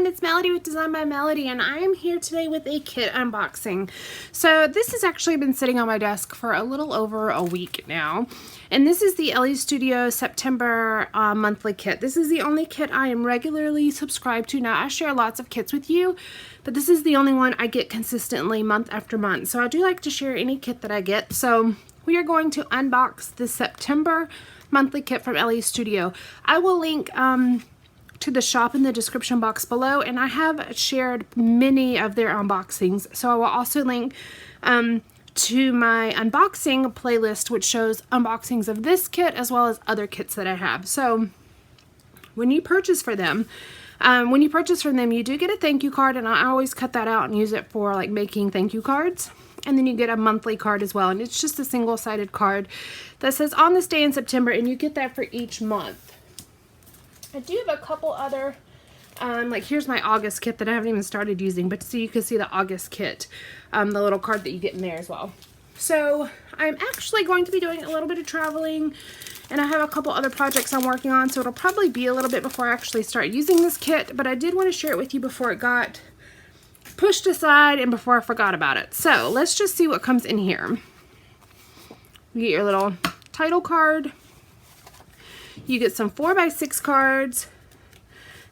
it's Melody with Design by Melody, and I am here today with a kit unboxing. So this has actually been sitting on my desk for a little over a week now, and this is the Elle Studio September monthly kit. This is the only kit I am regularly subscribed to. Now, I share lots of kits with you, but this is the only one I get consistently month after month. So I do like to share any kit that I get. So we are going to unbox the September monthly kit from Elle Studio. I will link to the shop in the description box below, and I have shared many of their unboxings, so I will also link to my unboxing playlist, which shows unboxings of this kit as well as other kits that I have. So when you purchase from them, you do get a thank you card, and I always cut that out and use it for like making thank you cards. And then you get a monthly card as well, and it's just a single-sided card that says on this day in September, and you get that for each month. I do have a couple other, like here's my August kit that I haven't even started using, but so you can see the August kit, the little card that you get in there as well. So I'm actually going to be doing a little bit of traveling, and I have a couple other projects I'm working on, so it'll probably be a little bit before I actually start using this kit, but I did want to share it with you before it got pushed aside and before I forgot about it. So let's just see what comes in here. You get your little title card. You get some 4x6 cards,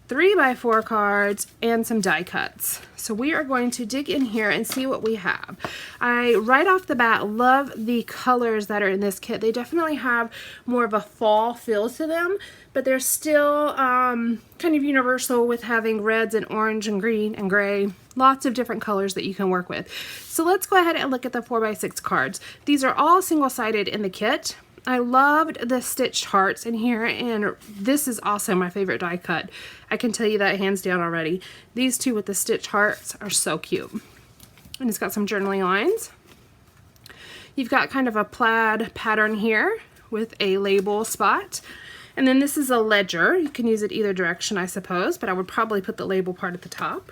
3x4 cards, and some die cuts. So we are going to dig in here and see what we have. I, right off the bat, love the colors that are in this kit. They definitely have more of a fall feel to them, but they're still kind of universal with having reds and orange and green and gray. Lots of different colors that you can work with. So let's go ahead and look at the 4x6 cards. These are all single-sided in the kit. I loved the stitched hearts in here, and this is also my favorite die cut. I can tell you that hands down already. These two with the stitched hearts are so cute. And it's got some journaling lines. You've got kind of a plaid pattern here with a label spot. And then this is a ledger. You can use it either direction, I suppose, but I would probably put the label part at the top.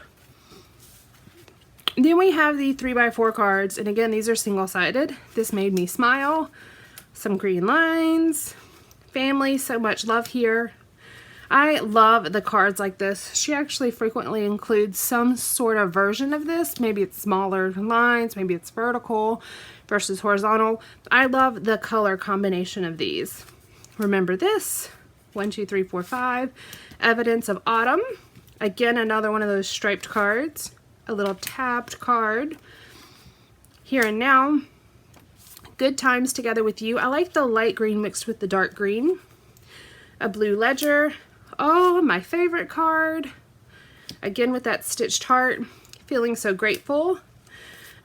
Then we have the 3x4 cards, and again, these are single-sided. This made me smile. Some green lines, family, so much love here. I love the cards like this. She actually frequently includes some sort of version of this. Maybe it's smaller lines, maybe it's vertical versus horizontal. I love the color combination of these. Remember this, 1, 2, 3, 4, 5, evidence of autumn. Again, another one of those striped cards, a little tabbed card. Here and now. Good times together with you. I like the light green mixed with the dark green. A blue ledger. Oh, my favorite card. Again with that stitched heart. Feeling so grateful.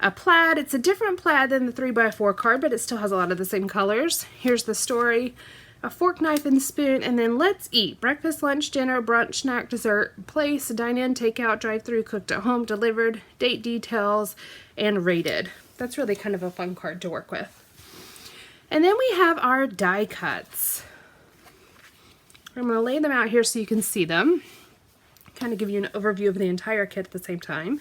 A plaid. It's a different plaid than the 3x4 card, but it still has a lot of the same colors. Here's the story. A fork, knife, and spoon, and then let's eat. Breakfast, lunch, dinner, brunch, snack, dessert, place, dine in, take out, drive through, cooked at home, delivered, date details, and rated. That's really kind of a fun card to work with. And then we have our die cuts. I'm going to lay them out here so you can see them. Kind of give you an overview of the entire kit at the same time.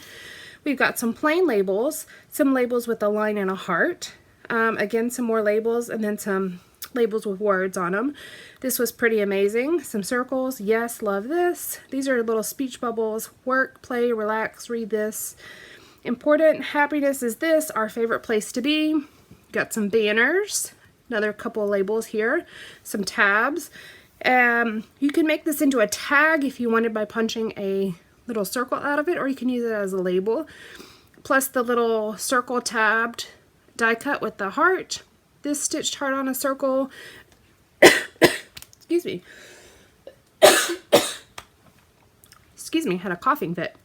We've got some plain labels, some labels with a line and a heart. Again, some more labels, and then some labels with words on them. This was pretty amazing. Some circles. Yes, love this. These are little speech bubbles. Work, play, relax, read this. Important. Happiness is this. Our favorite place to be. Got some banners. Another couple of labels here. Some tabs. You can make this into a tag if you wanted by punching a little circle out of it, or you can use it as a label. Plus the little circle tabbed die cut with the heart. This stitched heart on a circle. Excuse me. Excuse me, had a coughing fit.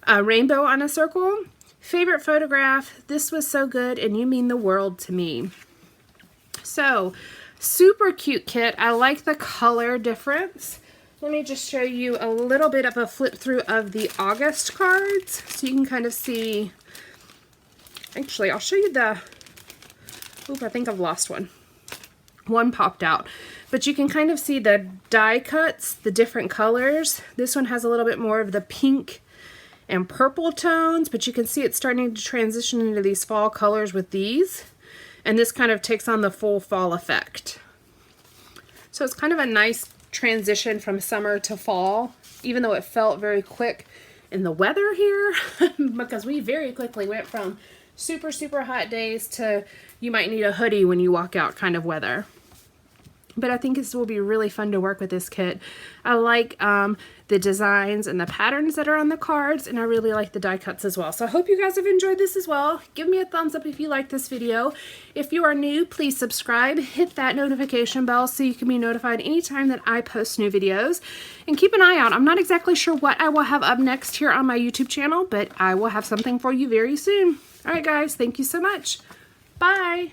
A rainbow on a circle. Favorite photograph. This was so good, and you mean the world to me. So, super cute kit. I like the color difference. Let me just show you a little bit of a flip through of the August cards, so you can kind of see. Actually, I'll show you the. Oop, I think I've lost one. One popped out. But you can kind of see the die cuts, the different colors. This one has a little bit more of the pink and purple tones, but you can see it's starting to transition into these fall colors with these. And this kind of takes on the full fall effect. So it's kind of a nice transition from summer to fall even though it felt very quick in the weather here, because we very quickly went from super, super hot days to you might need a hoodie when you walk out kind of weather. But I think this will be really fun to work with this kit. I like the designs and the patterns that are on the cards, and I really like the die cuts as well. So I hope you guys have enjoyed this as well. Give me a thumbs up if you like this video. If you are new, please subscribe. Hit that notification bell so you can be notified anytime that I post new videos. And keep an eye out. I'm not exactly sure what I will have up next here on my YouTube channel, but I will have something for you very soon. All right, guys. Thank you so much. Bye.